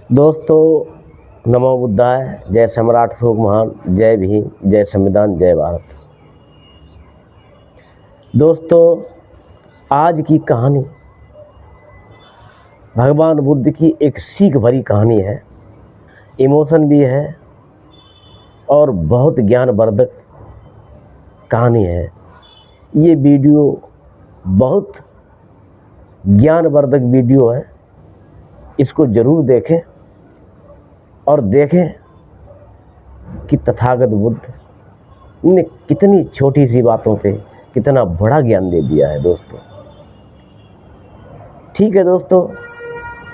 दोस्तों, नमो बुद्धाय। जय सम्राट अशोक महान, जय भीम, जय संविधान, जय भारत। दोस्तों, आज की कहानी भगवान बुद्ध की एक सीख भरी कहानी है। इमोशन भी है और बहुत ज्ञानवर्धक कहानी है। ये वीडियो बहुत ज्ञानवर्धक वीडियो है। इसको ज़रूर देखें और देखें कि तथागत बुद्ध ने कितनी छोटी सी बातों पे कितना बड़ा ज्ञान दे दिया है। दोस्तों, ठीक है दोस्तों,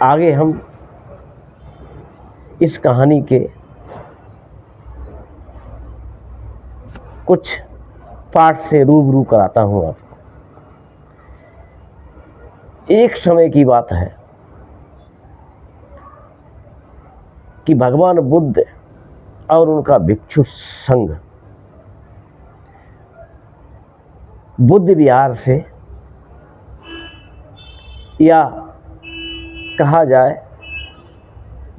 आगे हम इस कहानी के कुछ पार्ट से रूबरू कराता हूँ आपको। एक समय की बात है कि भगवान बुद्ध और उनका भिक्षु संघ बुद्ध विहार से, या कहा जाए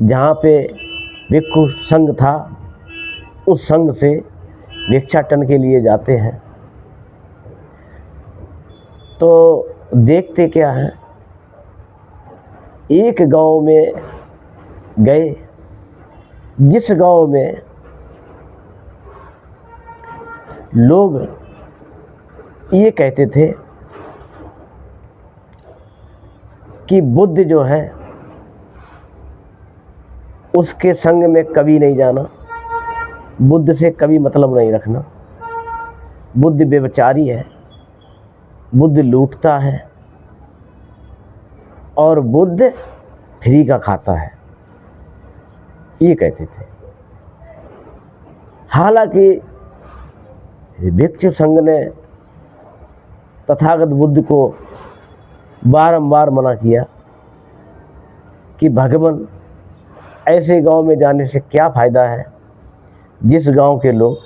जहाँ पे भिक्षु संघ था उस संघ से भिक्षाटन के लिए जाते हैं। तो देखते क्या है, एक गांव में गए जिस गांव में लोग ये कहते थे कि बुद्ध जो है उसके संग में कभी नहीं जाना, बुद्ध से कभी मतलब नहीं रखना, बुद्ध व्यभिचारी है, बुद्ध लूटता है और बुद्ध फ्री का खाता है, ये कहते थे। हालांकि भिक्षु संघ ने तथागत बुद्ध को बारंबार मना किया कि भगवान, ऐसे गांव में जाने से क्या फ़ायदा है जिस गांव के लोग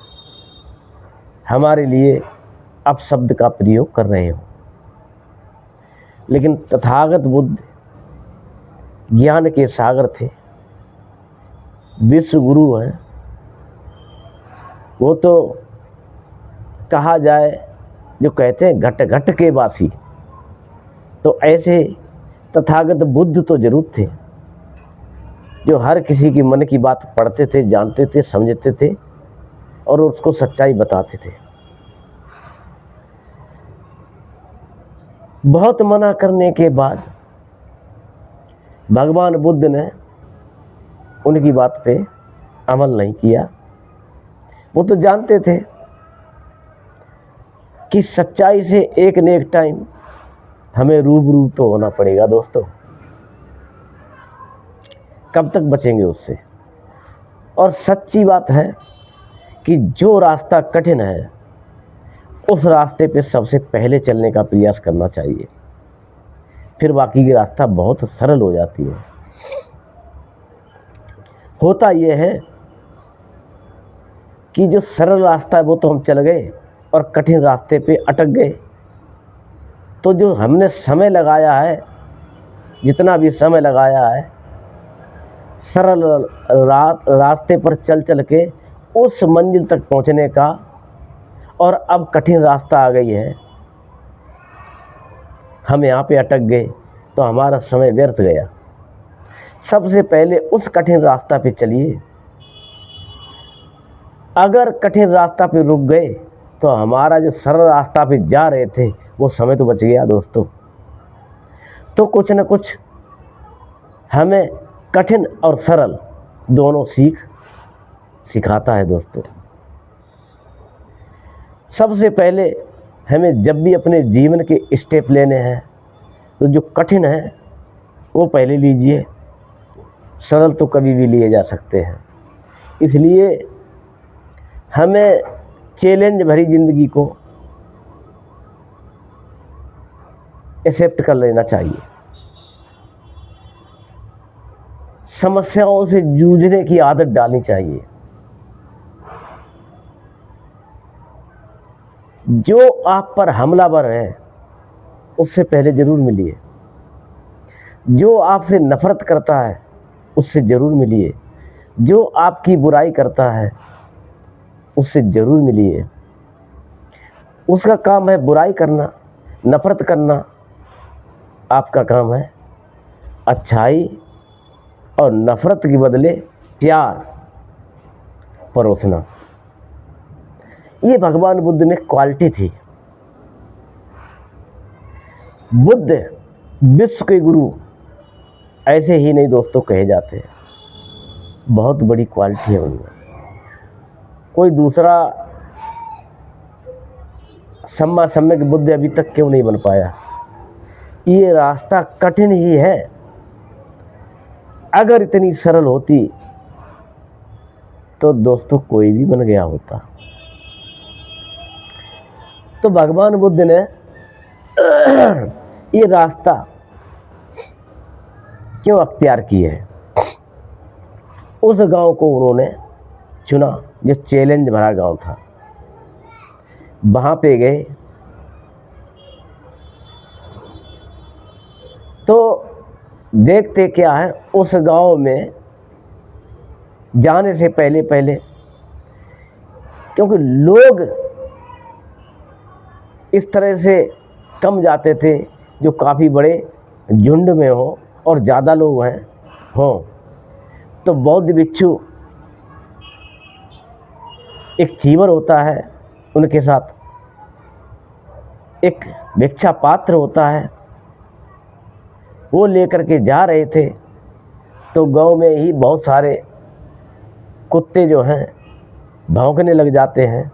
हमारे लिए अपशब्द का प्रयोग कर रहे हो। लेकिन तथागत बुद्ध ज्ञान के सागर थे, विश्व गुरु हैं। वो तो कहा जाए जो कहते हैं घट घट के वासी, तो ऐसे तथागत बुद्ध तो जरूर थे जो हर किसी की मन की बात पढ़ते थे, जानते थे, समझते थे और उसको सच्चाई बताते थे। बहुत मना करने के बाद भगवान बुद्ध ने उनकी बात पे अमल नहीं किया। वो तो जानते थे कि सच्चाई से एक न एक टाइम हमें रूबरू तो होना पड़ेगा। दोस्तों, कब तक बचेंगे उससे। और सच्ची बात है कि जो रास्ता कठिन है उस रास्ते पे सबसे पहले चलने का प्रयास करना चाहिए, फिर बाकी की रास्ता बहुत सरल हो जाती है। होता यह है कि जो सरल रास्ता है वो तो हम चल गए और कठिन रास्ते पे अटक गए, तो जो हमने समय लगाया है, जितना भी समय लगाया है सरल रास्ते पर चल चल के उस मंजिल तक पहुंचने का, और अब कठिन रास्ता आ गई है, हम यहाँ पे अटक गए तो हमारा समय व्यर्थ गया। सबसे पहले उस कठिन रास्ता पे चलिए। अगर कठिन रास्ता पे रुक गए तो हमारा जो सरल रास्ता पे जा रहे थे वो समय तो बच गया। दोस्तों, तो कुछ न कुछ हमें कठिन और सरल दोनों सिखाता है। दोस्तों, सबसे पहले हमें जब भी अपने जीवन के स्टेप लेने हैं तो जो कठिन है वो पहले लीजिए, सरल तो कभी भी लिए जा सकते हैं। इसलिए हमें चैलेंज भरी ज़िंदगी को एक्सेप्ट कर लेना चाहिए। समस्याओं से जूझने की आदत डालनी चाहिए। जो आप पर हमलावर है उससे पहले ज़रूर मिलिए। जो आपसे नफ़रत करता है उससे ज़रूर मिलिए। जो आपकी बुराई करता है उससे ज़रूर मिलिए। उसका काम है बुराई करना, नफ़रत करना, आपका काम है अच्छाई और नफ़रत के बदले प्यार परोसना। ये भगवान बुद्ध में क्वालिटी थी। बुद्ध विश्व के गुरु ऐसे ही नहीं दोस्तों कहे जाते हैं, बहुत बड़ी क्वालिटी है उनमें। कोई दूसरा सम्मा सम्यक बुद्ध अभी तक क्यों नहीं बन पाया? ये रास्ता कठिन ही है। अगर इतनी सरल होती तो दोस्तों कोई भी बन गया होता। तो भगवान बुद्ध ने ये रास्ता क्यों अख्तियार की है? उस गांव को उन्होंने चुना जो चैलेंज भरा गांव था। वहां पे गए तो देखते क्या है, उस गांव में जाने से पहले पहले, क्योंकि लोग इस तरह से कम जाते थे जो काफ़ी बड़े झुंड में हो और ज़्यादा लोग हैं हों, तो बौद्ध भिक्षु एक चीवर होता है, उनके साथ एक भिक्षा पात्र होता है, वो लेकर के जा रहे थे। तो गांव में ही बहुत सारे कुत्ते जो हैं भौंकने लग जाते हैं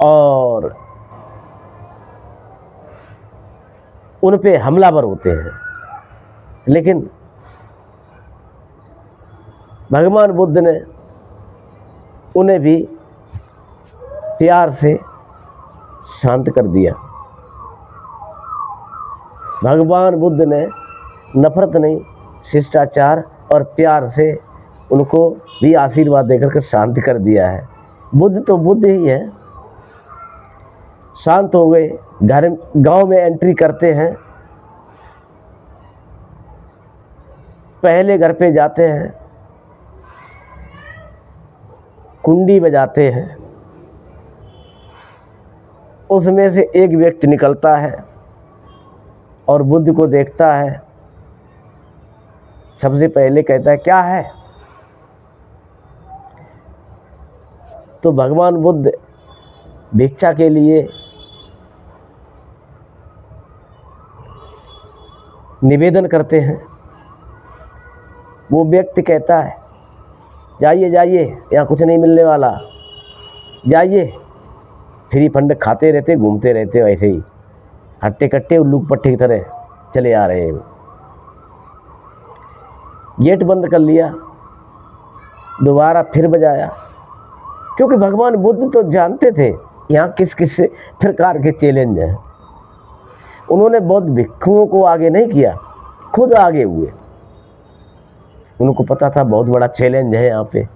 और उन पे हमलावर होते हैं। लेकिन भगवान बुद्ध ने उन्हें भी प्यार से शांत कर दिया। भगवान बुद्ध ने नफरत नहीं, शिष्टाचार और प्यार से उनको भी आशीर्वाद देकर के शांत कर दिया है। बुद्ध तो बुद्ध ही है। शांत हो गए, घर गांव में एंट्री करते हैं, पहले घर पे जाते हैं, कुंडी बजाते हैं, उसमें से एक व्यक्ति निकलता है और बुद्ध को देखता है। सबसे पहले कहता है क्या है? तो भगवान बुद्ध भिक्षा के लिए निवेदन करते हैं। वो व्यक्ति कहता है जाइए जाइए, यहाँ कुछ नहीं मिलने वाला, जाइए। फ्री फंड खाते रहते, घूमते रहते हो ऐसे ही हट्टे कट्टे उल्लू पट्टे की तरह चले आ रहे हैं। गेट बंद कर लिया, दोबारा फिर बजाया, क्योंकि भगवान बुद्ध तो जानते थे यहाँ किस किस प्रकार के चैलेंज हैं। उन्होंने बौद्ध भिक्षुओं को आगे नहीं किया, खुद आगे हुए। उनको पता था बहुत बड़ा चैलेंज है यहाँ पे,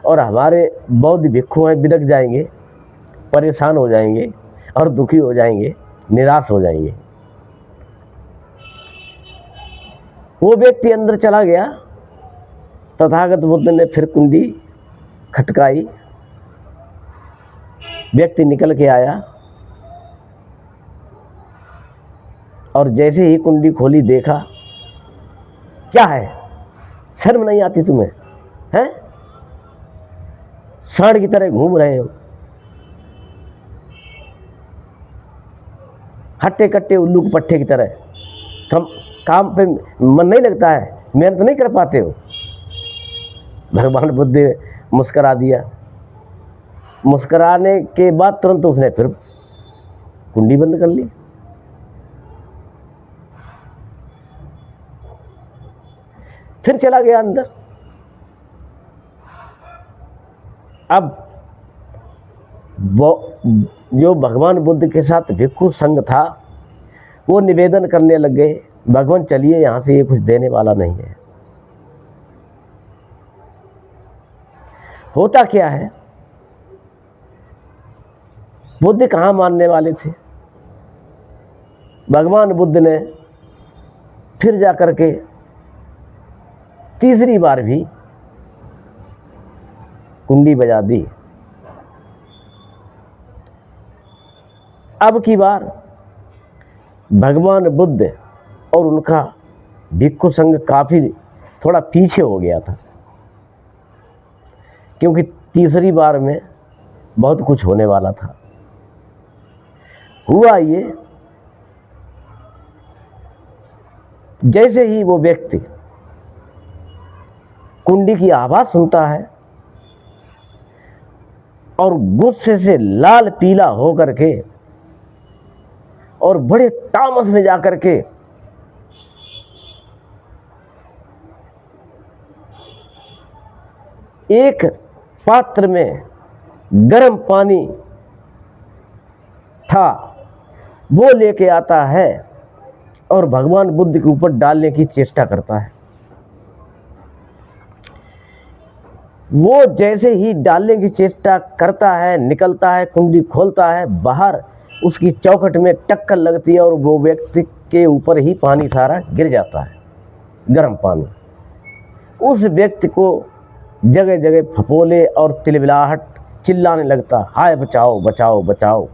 और हमारे बौद्ध भिक्षु हैं, बिदक जाएंगे, परेशान हो जाएंगे और दुखी हो जाएंगे, निराश हो जाएंगे। वो व्यक्ति अंदर चला गया। तथागत बुद्ध ने फिर कुंडी खटकाई, व्यक्ति निकल के आया और जैसे ही कुंडी खोली देखा, क्या है, शर्म नहीं आती तुम्हें? हैं? सांड की तरह घूम रहे हो, हट्टे कट्टे उल्लू के पट्टे की तरह। काम पे मन नहीं लगता है, मेहनत नहीं कर पाते हो। भगवान बुद्ध मुस्करा दिया। मुस्कराने के बाद तुरंत उसने फिर कुंडी बंद कर ली। फिर चला गया अंदर। अब वो जो भगवान बुद्ध के साथ भिक्षु संघ था वो निवेदन करने लग गए, भगवान चलिए यहाँ से, ये कुछ देने वाला नहीं है। होता क्या है, बुद्ध कहाँ मानने वाले थे। भगवान बुद्ध ने फिर जा कर के तीसरी बार भी कुंडी बजा दी। अब की बार भगवान बुद्ध और उनका भिक्षु संघ काफी थोड़ा पीछे हो गया था, क्योंकि तीसरी बार में बहुत कुछ होने वाला था। हुआ ये, जैसे ही वो व्यक्ति कुंडी की आवाज सुनता है और गुस्से से लाल पीला होकर के और बड़े तामस में जाकर के एक पात्र में गर्म पानी था वो लेके आता है और भगवान बुद्ध के ऊपर डालने की चेष्टा करता है। वो जैसे ही डालने की चेष्टा करता है, निकलता है, कुंडी खोलता है, बाहर उसकी चौखट में टक्कर लगती है और वो व्यक्ति के ऊपर ही पानी सारा गिर जाता है, गर्म पानी। उस व्यक्ति को जगह जगह फपोले और तिलबिलाहट, चिल्लाने लगता, हाय बचाओ बचाओ बचाओ।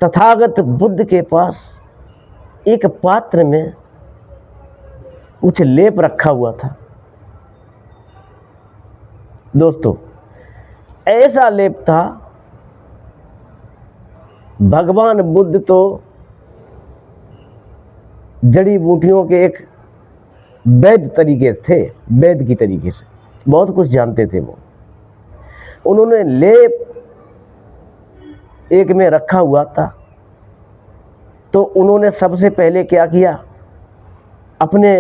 तथागत बुद्ध के पास एक पात्र में कुछ लेप रखा हुआ था। दोस्तों, ऐसा लेप था, भगवान बुद्ध तो जड़ी बूटियों के एक वैद्य तरीके थे, वैद्य की तरीके से बहुत कुछ जानते थे। वो उन्होंने लेप एक में रखा हुआ था, तो उन्होंने सबसे पहले क्या किया, अपने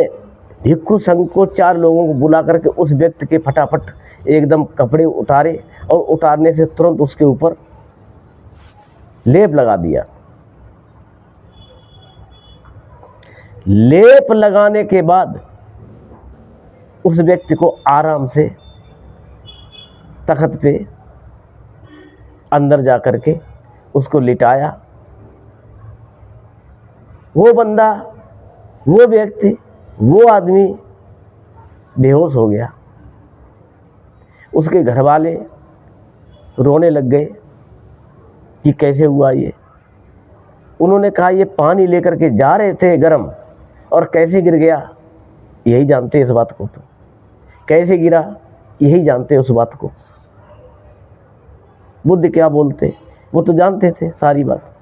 भिक्षु संघ को 4 लोगों को बुला करके उस व्यक्ति के फटाफट एकदम कपड़े उतारे और उतारने से तुरंत उसके ऊपर लेप लगा दिया। लेप लगाने के बाद उस व्यक्ति को आराम से तख्त पे अंदर जा कर के उसको लिटाया। वो बंदा, वो व्यक्ति, वो आदमी बेहोश हो गया। उसके घर वाले रोने लग गए कि कैसे हुआ ये। उन्होंने कहा ये पानी लेकर के जा रहे थे गरम और कैसे गिर गया यही जानते इस बात को, तो कैसे गिरा यही जानते उस बात को। बुद्ध क्या बोलते वो तो जानते थे सारी बात।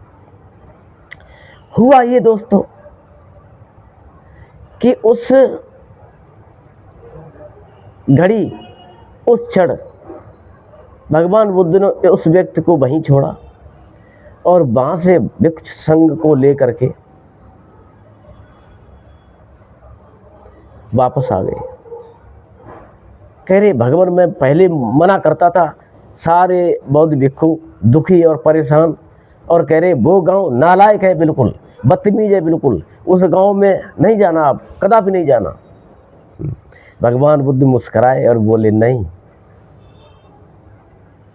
हुआ ये दोस्तों कि उस घड़ी, उस क्षण भगवान बुद्ध ने उस व्यक्ति को वहीं छोड़ा और वहां से भिक्षु संघ को लेकर के वापस आ गए। कह रहे भगवान मैं पहले मना करता था, सारे बौद्ध भिक्षु दुखी और परेशान, और कह रहे वो गांव नालायक है, बिल्कुल बदतमीज है, बिल्कुल उस गांव में नहीं जाना, आप कदापि नहीं जाना। भगवान बुद्ध मुस्कुराए और बोले नहीं,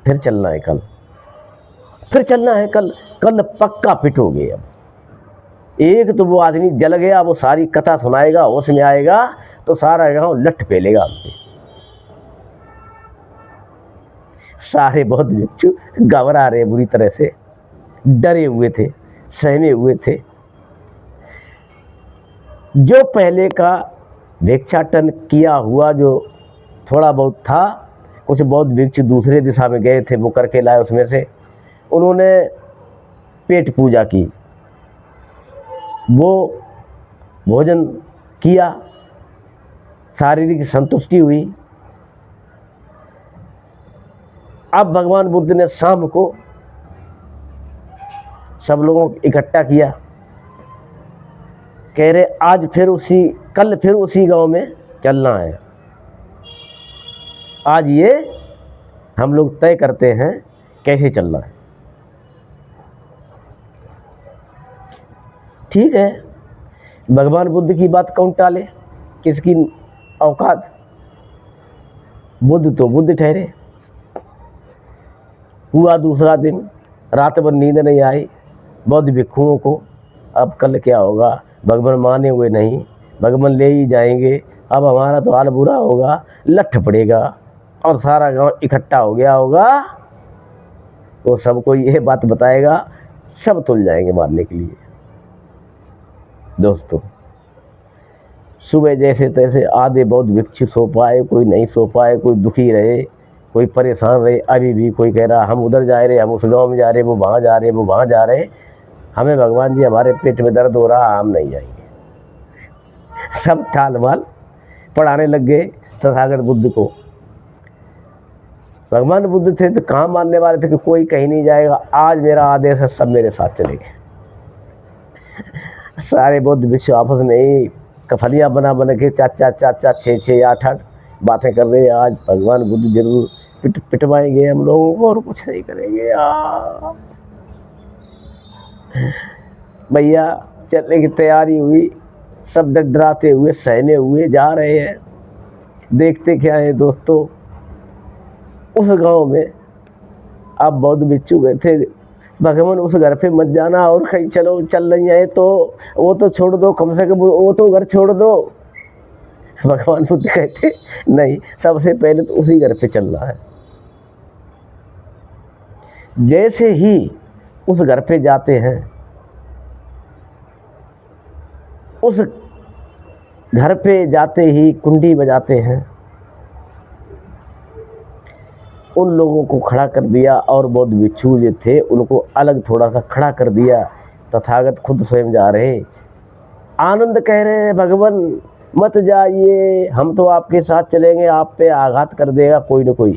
फिर चलना है कल, फिर चलना है कल, कल पक्का पिटोगे। अब एक तो वो आदमी जल गया, वो सारी कथा सुनाएगा, होश में आएगा तो सारा गांव लठ पेलेगा। सारे बौद्ध भिक्षु घबरा रहे, बुरी तरह से डरे हुए थे, सहमे हुए थे। जो पहले का भिक्षाटन किया हुआ जो थोड़ा बहुत था, कुछ बौद्ध भिक्षु दूसरे दिशा में गए थे, वो करके लाए, उसमें से उन्होंने पेट पूजा की, वो भोजन किया, शारीरिक संतुष्टि हुई। अब भगवान बुद्ध ने शाम को सब लोगों को इकट्ठा किया। कह रहे आज फिर कल फिर उसी गांव में चलना है। आज ये हम लोग तय करते हैं कैसे चलना है। ठीक है, भगवान बुद्ध की बात कौन टाले, किसकी औकात। बुद्ध तो बुद्ध ठहरे। हुआ दूसरा दिन, रात भर नींद नहीं आई बौद्ध भिक्षुओं को। अब कल क्या होगा, भगवान माने हुए नहीं, भगवान ले ही जाएंगे, अब हमारा तो हाल बुरा होगा, लठ पड़ेगा और सारा गांव इकट्ठा हो गया होगा, वो सबको ये बात बताएगा, सब तुल जाएंगे मारने के लिए। दोस्तों, सुबह जैसे तैसे आधे बहुत भिक्षु सो पाए, कोई नहीं सो पाए, कोई दुखी रहे, कोई परेशान रहे। अभी भी कोई कह रहा हम उधर जा रहे, हम उस गांव में जा रहे, वो वहाँ जा रहे, वो वहाँ जा रहे, हमें भगवान जी हमारे पेट में दर्द हो रहा, हम नहीं जाएंगे। सब ठाल माल पढ़ाने लग गए तथागत बुद्ध को। भगवान बुद्ध थे तो कहाँ मानने वाले थे कि कोई कहीं नहीं जाएगा, आज मेरा आदेश है, सब मेरे साथ चलेंगे। सारे बौद्ध विश्व आपस में ही कफलियाँ बना बना के 4-4, 6-6, 8-8 बातें कर रहे हैं। आज भगवान बुद्ध जरूर पिटवाएंगे हम लोगों को और कुछ नहीं करेंगे यार। भैया चलने की तैयारी हुई, सब डराते हुए सहमे हुए जा रहे हैं। देखते क्या है दोस्तों, उस गांव में अब बौद्ध बिच्छू गए थे, भगवान उस घर पे मत जाना और कहीं चलो, चल रही है तो वो तो छोड़ दो, कम से कम वो तो घर छोड़ दो। भगवान बुद्ध कहते नहीं, सबसे पहले तो उसी घर पे चलना है। जैसे ही उस घर पे जाते हैं, उस घर पे जाते ही कुंडी बजाते हैं, उन लोगों को खड़ा कर दिया और बौद्ध भिक्षु जो थे उनको अलग थोड़ा सा खड़ा कर दिया। तथागत खुद स्वयं जा रहे, आनंद कह रहे हैं भगवान मत जाइए, हम तो आपके साथ चलेंगे, आप पे आघात कर देगा कोई न कोई।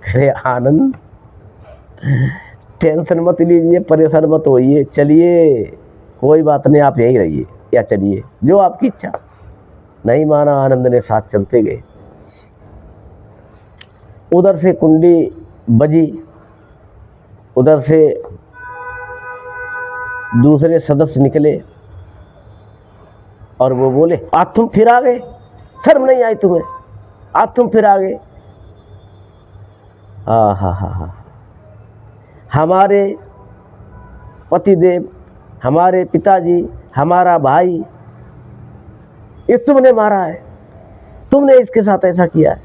अरे आनंद, टेंशन मत लीजिए, परेशान मत होइए, चलिए, कोई बात नहीं, आप यहीं रहिए या चलिए, जो आपकी इच्छा। नहीं माना, आनंद ने साथ चलते गए। उधर से कुंडी बजी, उधर से दूसरे सदस्य निकले और वो बोले आज तुम फिर आ गए, शर्म नहीं आई तुम्हें, आज तुम फिर आ गए। हा, हमारे पतिदेव, हमारे पिताजी, हमारा भाई, ये तुमने मारा है, तुमने इसके साथ ऐसा किया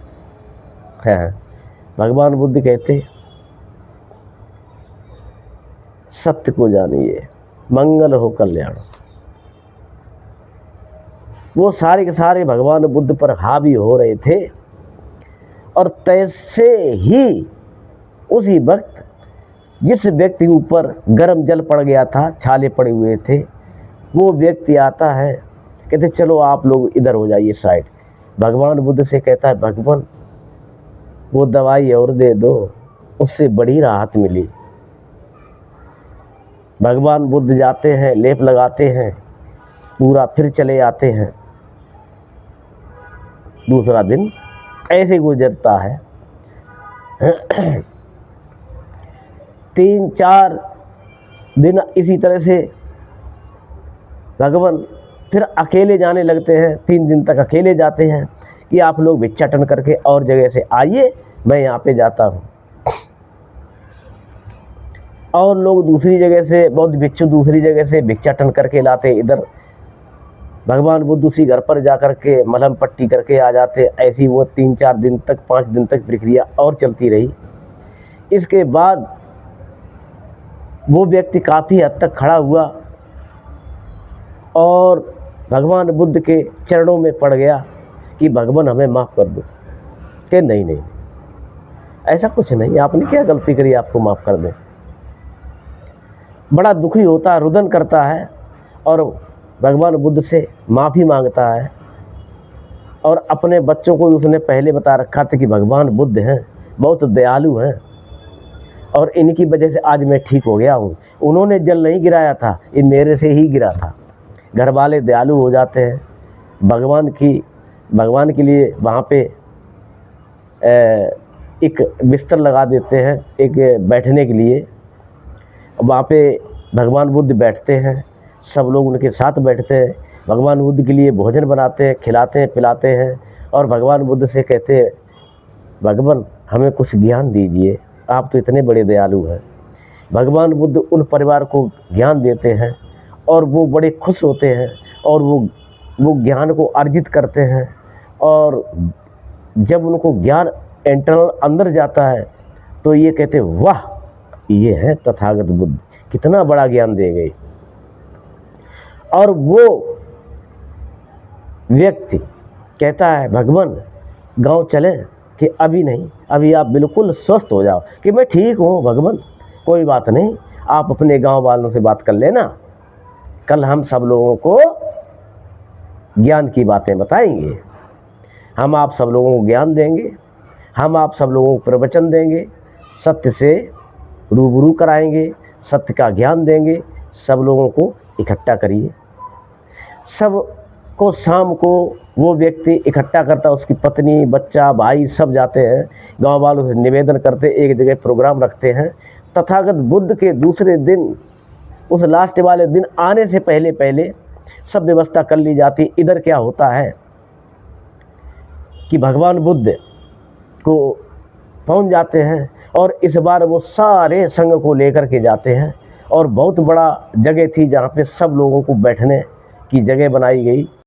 है। भगवान बुद्ध कहते सत्य को जानिए, मंगल हो कल्याण। वो सारे के सारे भगवान बुद्ध पर हावी हो रहे थे और तैसे ही उसी वक्त जिस व्यक्ति ऊपर गर्म जल पड़ गया था, छाले पड़े हुए थे, वो व्यक्ति आता है, कहते चलो आप लोग इधर हो जाइए साइड। भगवान बुद्ध से कहता है भगवान वो दवाई और दे दो, उससे बड़ी राहत मिली। भगवान बुद्ध जाते हैं, लेप लगाते हैं, पूरा फिर चले आते हैं। दूसरा दिन ऐसे गुजरता है। 3-4 दिन इसी तरह से भगवान फिर अकेले जाने लगते हैं। 3 दिन तक अकेले जाते हैं कि आप लोग भिक्षाटन करके और जगह से आइए, मैं यहाँ पे जाता हूँ। और लोग दूसरी जगह से, बौद्ध भिक्षु दूसरी जगह से भिक्षाटन करके लाते इधर। भगवान बुद्ध उसी घर पर जा कर के मलहम पट्टी करके आ जाते। ऐसी वो 3-4 दिन तक, 5 दिन तक प्रक्रिया और चलती रही। इसके बाद वो व्यक्ति काफ़ी हद तक खड़ा हुआ और भगवान बुद्ध के चरणों में पड़ गया कि भगवान हमें माफ़ कर दो। कि नहीं, ऐसा कुछ नहीं, आपने क्या गलती करी आपको माफ़ कर दें। बड़ा दुखी होता है, रुदन करता है और भगवान बुद्ध से माफ़ी मांगता है। और अपने बच्चों को उसने पहले बता रखा था कि भगवान बुद्ध हैं, बहुत दयालु हैं और इनकी वजह से आज मैं ठीक हो गया हूँ। उन्होंने जल नहीं गिराया था, ये मेरे से ही गिरा था। घर वाले दयालु हो जाते हैं, भगवान के लिए वहाँ पे एक बिस्तर लगा देते हैं, एक बैठने के लिए। वहाँ पे भगवान बुद्ध बैठते हैं, सब लोग उनके साथ बैठते हैं, भगवान बुद्ध के लिए भोजन बनाते हैं, खिलाते हैं, पिलाते हैं और भगवान बुद्ध से कहते हैं भगवान हमें कुछ ज्ञान दीजिए, आप तो इतने बड़े दयालु हैं। भगवान बुद्ध उन परिवार को ज्ञान देते हैं और वो बड़े खुश होते हैं और वो ज्ञान को अर्जित करते हैं। और जब उनको ज्ञान इंटरनल अंदर जाता है तो ये कहते हैं वाह, ये है तथागत बुद्ध, कितना बड़ा ज्ञान दे गए। और वो व्यक्ति कहता है भगवान गांव चले कि अभी नहीं, अभी आप बिल्कुल स्वस्थ हो जाओ। कि मैं ठीक हूँ भगवान, कोई बात नहीं, आप अपने गांव वालों से बात कर लेना, कल हम सब लोगों को ज्ञान की बातें बताएंगे, हम आप सब लोगों को ज्ञान देंगे, हम आप सब लोगों को प्रवचन देंगे, सत्य से रूबरू कराएंगे, सत्य का ज्ञान देंगे, सब लोगों को इकट्ठा करिए। सब को शाम को वो व्यक्ति इकट्ठा करता, उसकी पत्नी, बच्चा, भाई सब जाते हैं, गांव वालों से निवेदन करते, एक जगह प्रोग्राम रखते हैं। तथागत बुद्ध के दूसरे दिन, उस लास्ट वाले दिन आने से पहले पहले सब व्यवस्था कर ली जाती। इधर क्या होता है कि भगवान बुद्ध को पहुंच जाते हैं और इस बार वो सारे संघ को लेकर के जाते हैं। और बहुत बड़ा जगह थी जहाँ पे सब लोगों को बैठने की जगह बनाई गई।